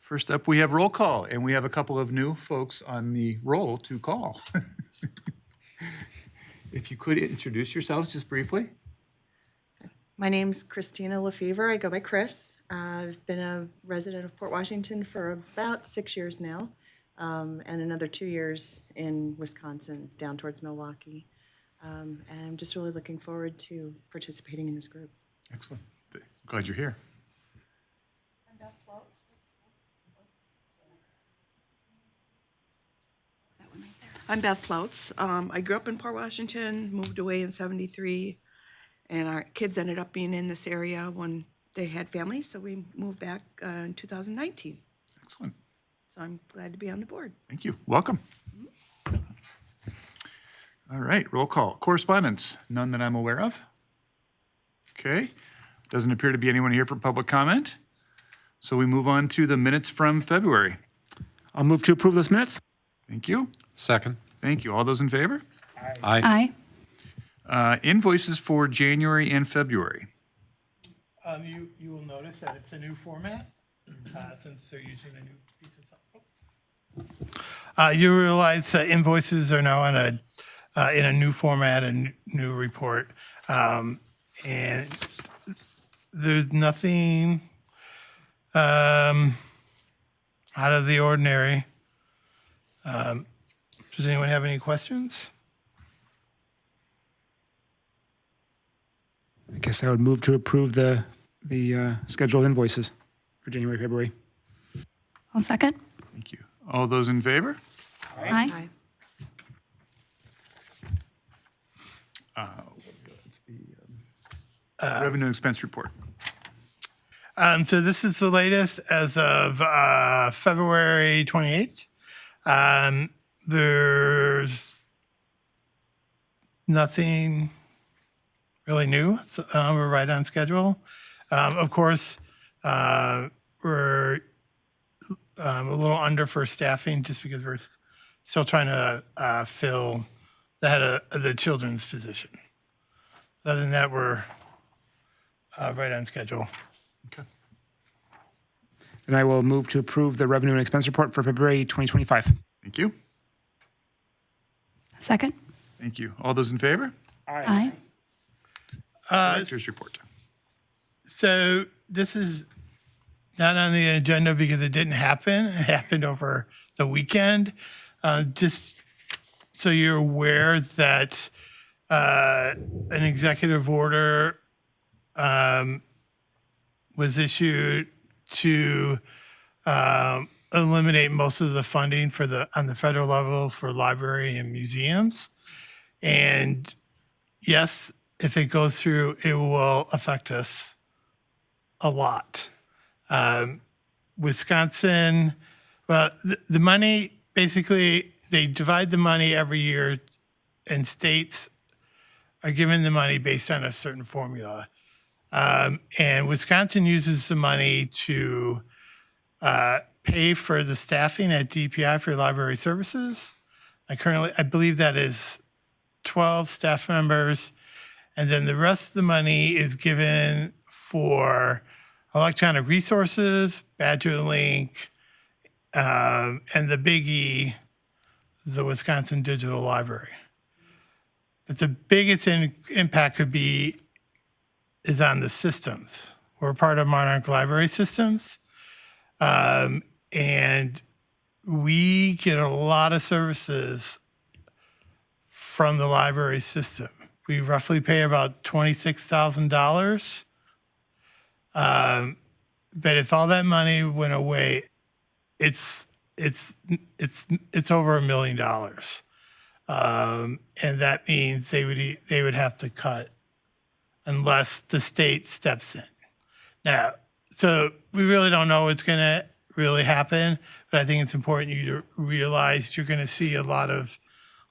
First up, we have roll call, and we have a couple of new folks on the roll to call. If you could introduce yourselves just briefly. My name's Christina Lefevre. I go by Chris. I've been a resident of Port Washington for about 6 years now, and another 2 years in Wisconsin, down towards Milwaukee. And I'm just really looking forward to participating in this group. Excellent. Glad you're here. I'm Beth Floats. I'm Beth Floats. I grew up in Port Washington, moved away in '73, and our kids ended up being in this area when they had families, so we moved back in 2019. Excellent. So I'm glad to be on the board. Thank you. Welcome. All right, roll call. Correspondence, none that I'm aware of. Okay, doesn't appear to be anyone here for public comment. So we move on to the minutes from February. I'll move to approve those minutes. Thank you. Second. Thank you. All those in favor? Aye. Invoices for January and February. You will notice that it's a new format, since they're using a new piece of software. You realize that invoices are now in a new format, a new report. And there's nothing out of the ordinary. Does anyone have any questions? I guess I would move to approve the schedule of invoices for January, February. I'll second. Thank you. All those in favor? Aye. It's the revenue and expense report. So this is the latest as of February 28th. There's nothing really new. So, we're right on schedule. Of course, we're a little under for staffing just because we're still trying to fill the head of the children's position. Other than that, we're right on schedule. Okay. And I will move to approve the revenue and expense report for February 2025. Thank you. Second. Thank you. All those in favor? Aye. Director's report. So this is not on the agenda because it didn't happen. It happened over the weekend. Just so you're aware that an executive order was issued to eliminate most of the funding on the federal level for library and museums. And yes, if it goes through, it will affect us a lot. Wisconsin, well, the money, basically, they divide the money every year, and states are given the money based on a certain formula. And Wisconsin uses the money to pay for the staffing at DPI for library services. I believe that is 12 staff members. And then the rest of the money is given for electronic resources, Badger Link, and the biggie, the Wisconsin Digital Library. But the biggest impact is on the systems. We're part of Monarch Library Systems. And we get a lot of services from the library system. We roughly pay about $26,000. But if all that money went away, it's over $1 million. And that means they would have to cut unless the state steps in. Now, so we really don't know what's going to really happen, but I think it's important you to realize you're going to see a lot of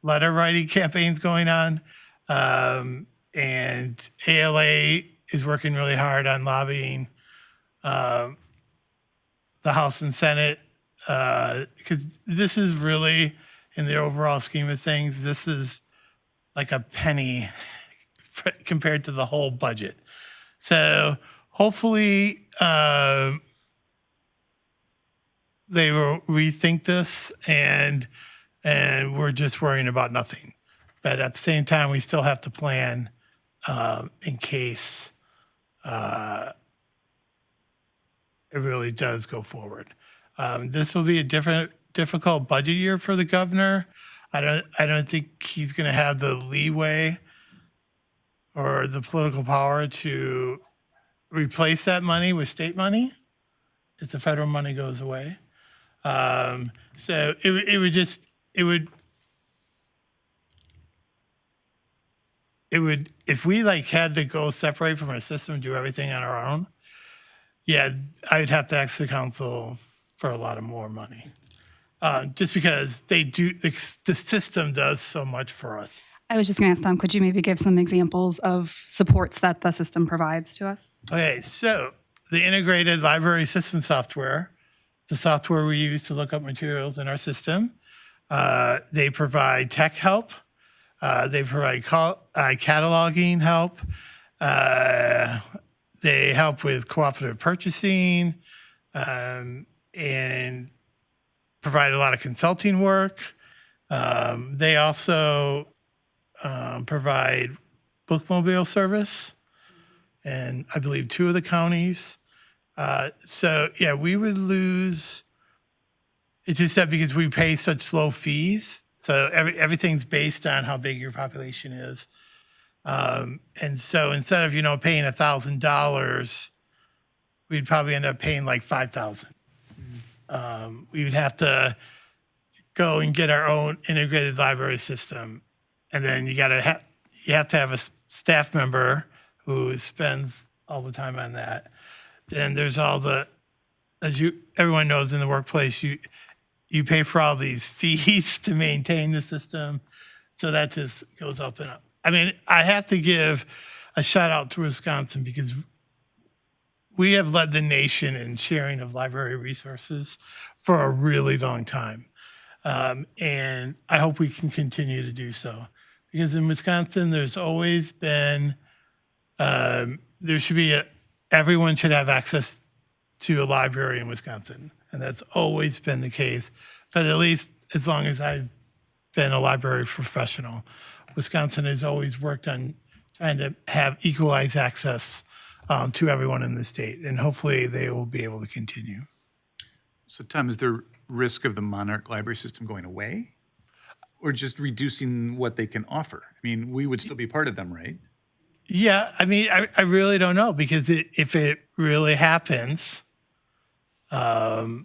letter writing campaigns going on. And ALA is working really hard on lobbying the House and Senate, because this is really, in the overall scheme of things, this is like a penny compared to the whole budget. So hopefully they will rethink this, and we're just worrying about nothing. But at the same time, we still have to plan in case it really does go forward. This will be a difficult budget year for the governor. I don't think he's going to have the leeway or the political power to replace that money with state money if the federal money goes away. So it would if we like had to go separate from our system and do everything on our own, yeah, I'd have to ask the council for a lot of more money. Just because the system does so much for us. I was just going to ask Tom, could you maybe give some examples of supports that the system provides to us? Okay, so the integrated library system software, the software we use to look up materials in our system, they provide tech help. They provide cataloging help. They help with cooperative purchasing and provide a lot of consulting work. They also provide bookmobile service, and I believe 2 of the counties. So yeah, we would lose. It's just that because we pay such low fees, so everything's based on how big your population is. And so instead of paying $1,000, we'd probably end up paying like $5,000. We would have to go and get our own integrated library system, and then you have to have a staff member who spends all the time on that. Then there's all the, everyone knows in the workplace, you pay for all these fees to maintain the system, so that just goes up and up. I mean, I have to give a shout out to Wisconsin because we have led the nation in sharing of library resources for a really long time. And I hope we can continue to do so. Because in Wisconsin, there's always been, everyone should have access to a library in Wisconsin. And that's always been the case for at least as long as I've been a library professional. Wisconsin has always worked on trying to have equalized access to everyone in the state, and hopefully they will be able to continue. So Tom, is there risk of the Monarch library system going away? Or just reducing what they can offer? I mean, we would still be part of them, right? Yeah, I mean, I really don't know, because if it really happens, I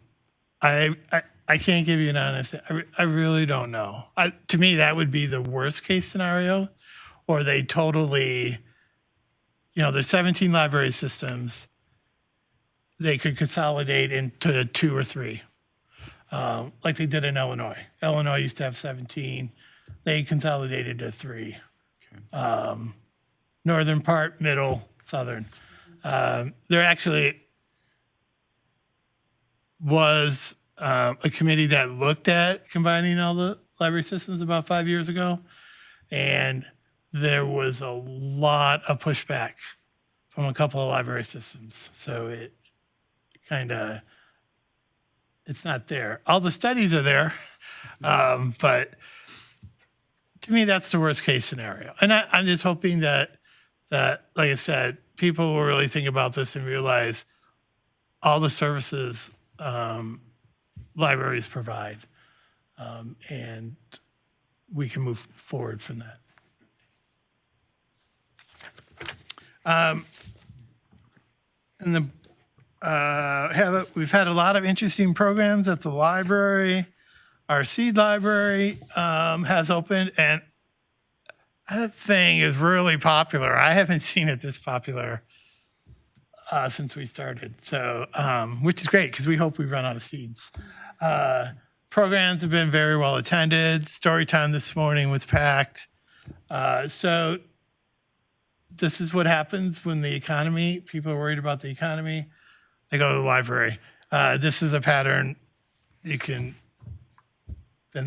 can't give you an honest. I really don't know. To me, that would be the worst case scenario, or they totally, there's 17 library systems. They could consolidate into 2 or 3, like they did in Illinois. Illinois used to have 17. They consolidated to 3. Okay. Northern part, middle, southern. There actually was a committee that looked at combining all the library systems about 5 years ago, and there was a lot of pushback from a couple of library systems. So it kind of, it's not there. All the studies are there, but to me, that's the worst case scenario. And I'm just hoping that, like I said, people will really think about this and realize all the services libraries provide, and we can move forward from that. And we've had a lot of interesting programs at the library. Our seed library has opened, and that thing is really popular. I haven't seen it this popular since we started, so which is great because we hope we run out of seeds. Programs have been very well attended. Story time this morning was packed. So this is what happens when people are worried about the economy, they go to the library. This is a pattern. Been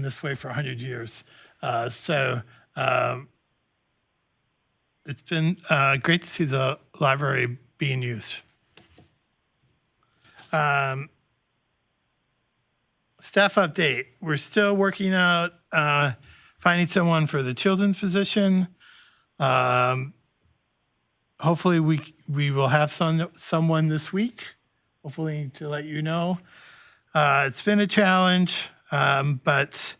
this way for 100 years. So it's been great to see the library being used. Staff update. We're still working out finding someone for the children's position. Hopefully we will have someone this week, hopefully to let you know. It's been a challenge, but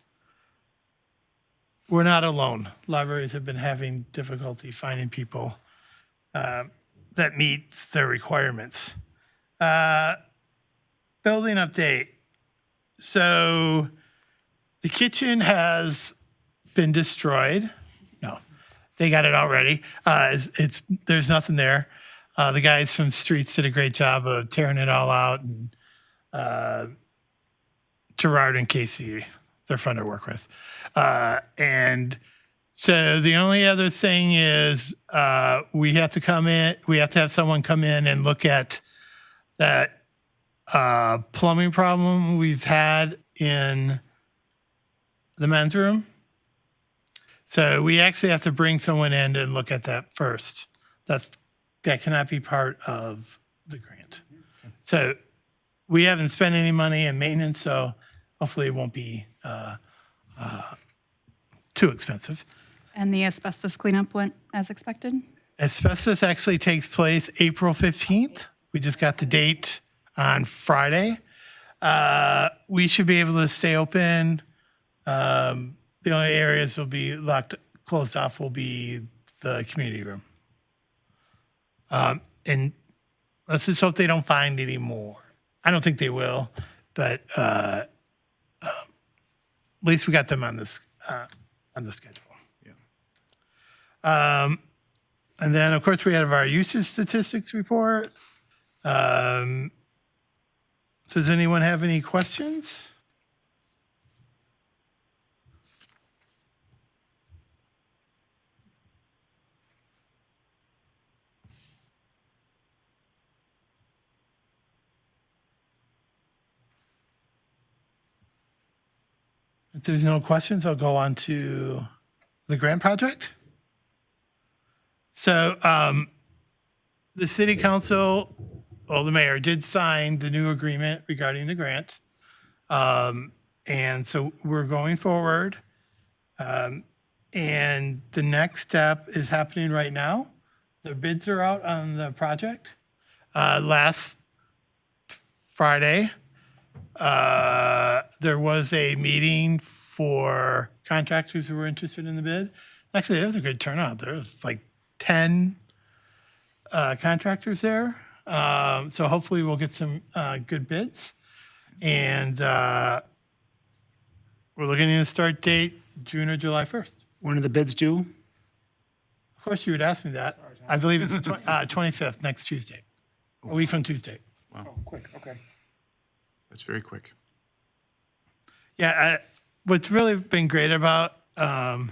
we're not alone. Libraries have been having difficulty finding people that meets their requirements. Building update. So the kitchen has been destroyed. No, they got it already. There's nothing there. The guys from Streets did a great job of tearing it all out, and Gerard and Casey, they're fun to work with. And so the only other thing is we have to have someone come in and look at that plumbing problem we've had in the men's room. So we actually have to bring someone in and look at that first. That cannot be part of the grant. So we haven't spent any money in maintenance, so hopefully it won't be too expensive. And the asbestos cleanup went as expected? Asbestos actually takes place April 15th. We just got the date on Friday. We should be able to stay open. The only areas will be closed off will be the community room. And let's just hope they don't find any more. I don't think they will, but at least we got them on the schedule. Yeah. And then, of course, we have our usage statistics report. Does anyone have any questions? If there's no questions, I'll go on to the grant project. So the city council, well, the mayor did sign the new agreement regarding the grant. And so we're going forward. And the next step is happening right now. The bids are out on the project. Last Friday, there was a meeting for contractors who were interested in the bid. Actually, there was a good turnout. There was like 10 contractors there. So hopefully we'll get some good bids. And we're looking at a start date June or July 1st. When are the bids due? Of course, you would ask me that. I believe it's the 25th, next Tuesday, a week from Tuesday. Oh, quick, okay. That's very quick. Yeah, what's really been great about the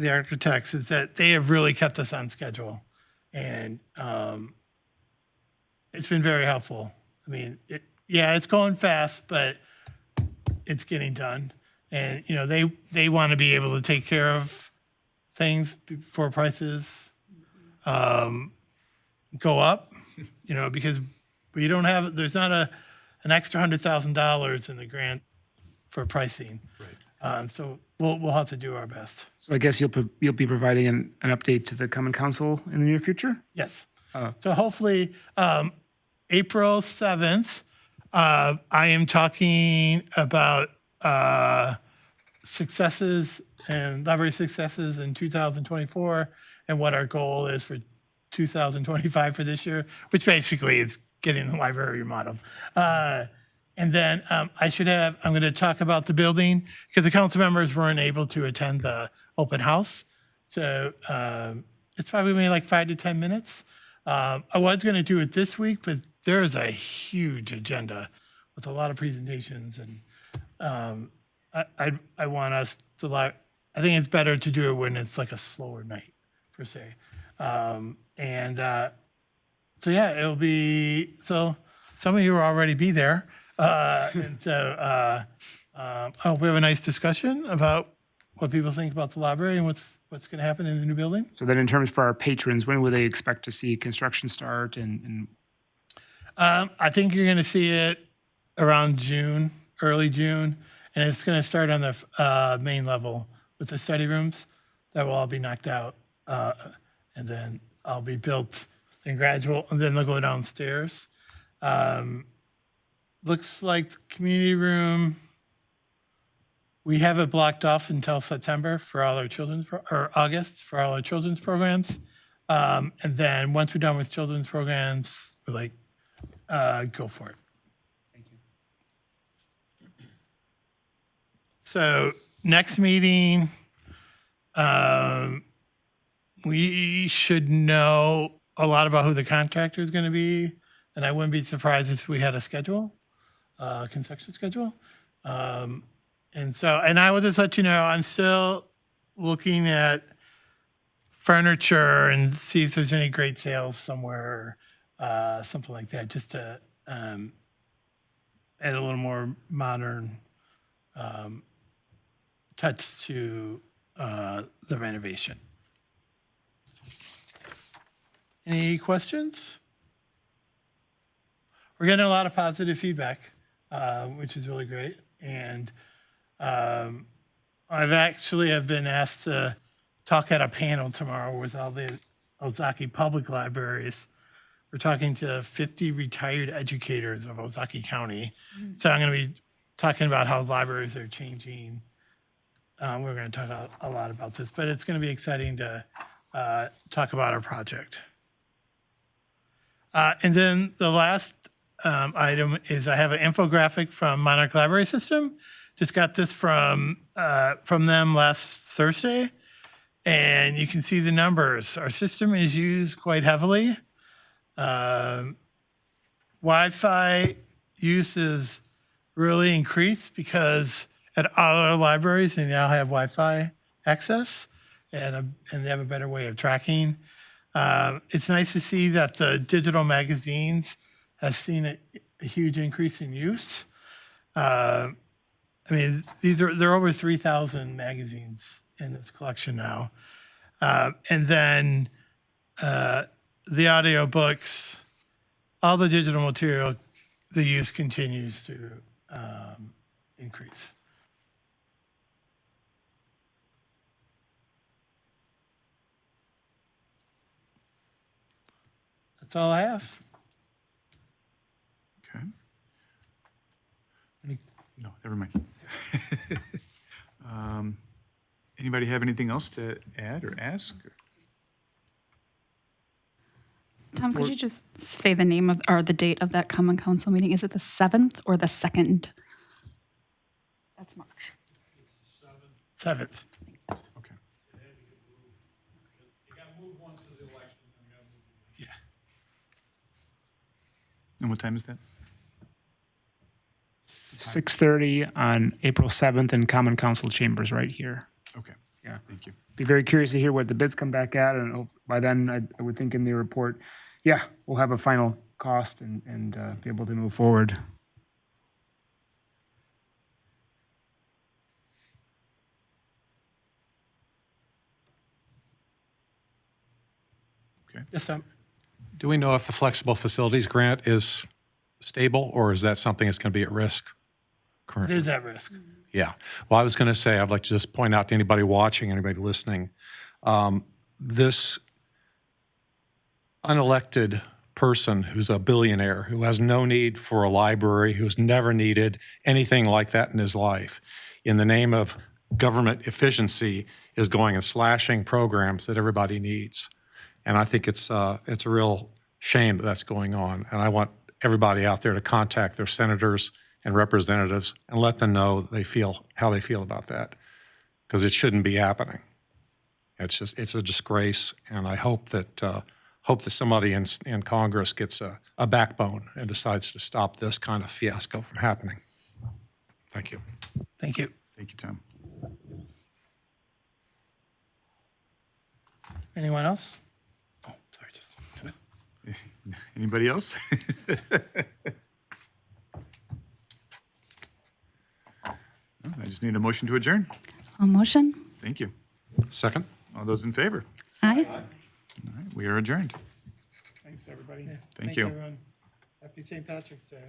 architects is that they have really kept us on schedule, and it's been very helpful. I mean, it's going fast, but it's getting done, and they want to be able to take care of things before prices go up, because there's not an extra $100,000 in the grant for pricing. Right. So we'll have to do our best. So I guess you'll be providing an update to the Common Council in the near future? Yes. So hopefully April 7th, I am talking about successes and library successes in 2024 and what our goal is for 2025 for this year, which basically is getting the library remodeled. And then I'm going to talk about the building because the council members weren't able to attend the open house. So it's probably maybe like 5 to 10 minutes. I was going to do it this week, but there is a huge agenda with a lot of presentations. And I want us to, I think it's better to do it when it's like a slower night, per se. So yeah, it'll be, so some of you will already be there. And so I hope we have a nice discussion about what people think about the library and what's going to happen in the new building. So then in terms for our patrons, when will they expect to see construction start? And I think you're going to see it around June, early June, and it's going to start on the main level with the study rooms that will all be knocked out, and then I'll be built and gradual, and then they'll go downstairs. Looks like the community room, we have it blocked off until September for all our or August for all our children's programs. And then once we're done with children's programs, we're like, go for it. Thank you. So next meeting, we should know a lot about who the contractor is going to be, and I wouldn't be surprised if we had a schedule, construction schedule. And I will just let you know, I'm still looking at furniture and see if there's any great sales somewhere, something like that, just to add a little more modern touch to the renovation. Any questions? We're getting a lot of positive feedback, which is really great. And I've been asked to talk at a panel tomorrow with all the Ozaki public libraries. We're talking to 50 retired educators of Ozaki County. So I'm going to be talking about how libraries are changing. We're going to talk a lot about this, but it's going to be exciting to talk about our project. And then the last item is I have an infographic from Monarch Library System. Just got this from them last Thursday, and you can see the numbers. Our system is used quite heavily. Wi-Fi use is really increased because at all our libraries they now have Wi-Fi access, and they have a better way of tracking. It's nice to see that the digital magazines have seen a huge increase in use. I mean, there are over 3,000 magazines in this collection now. And then the audiobooks, all the digital material, the use continues to increase. That's all I have. Okay. No, never mind. Anybody have anything else to add or ask? Tom, could you just say the name of, or the date of that common council meeting? Is it the 7th or the 2nd? That's March. 7th. Okay. Yeah. And what time is that? 6:30 on April 7th in Common Council Chambers right here. Okay. Yeah. Thank you. Be very curious to hear what the bids come back at, and by then I would think in the report, yeah, we'll have a final cost and be able to move forward. Okay. Yes, Tom. Do we know if the flexible facilities grant is stable, or is that something that's going to be at risk currently? There's that risk. Yeah. Well, I was going to say, I'd like to just point out to anybody watching, anybody listening, this unelected person who's a billionaire, who has no need for a library, who's never needed anything like that in his life, in the name of government efficiency, is going and slashing programs that everybody needs. And I think it's a real shame that that's going on. And I want everybody out there to contact their senators and representatives and let them know that how they feel about that, because it shouldn't be happening. It's a disgrace, and I hope that somebody in Congress gets a backbone and decides to stop this kind of fiasco from happening. Thank you. Thank you. Thank you, Tom. Anyone else? Oh, sorry. Anybody else? I just need a motion to adjourn. A motion? Thank you. Second? All those in favor? Aye. All right, we are adjourned. Thanks, everybody. Thank you. Everyone. Happy St. Patrick's Day.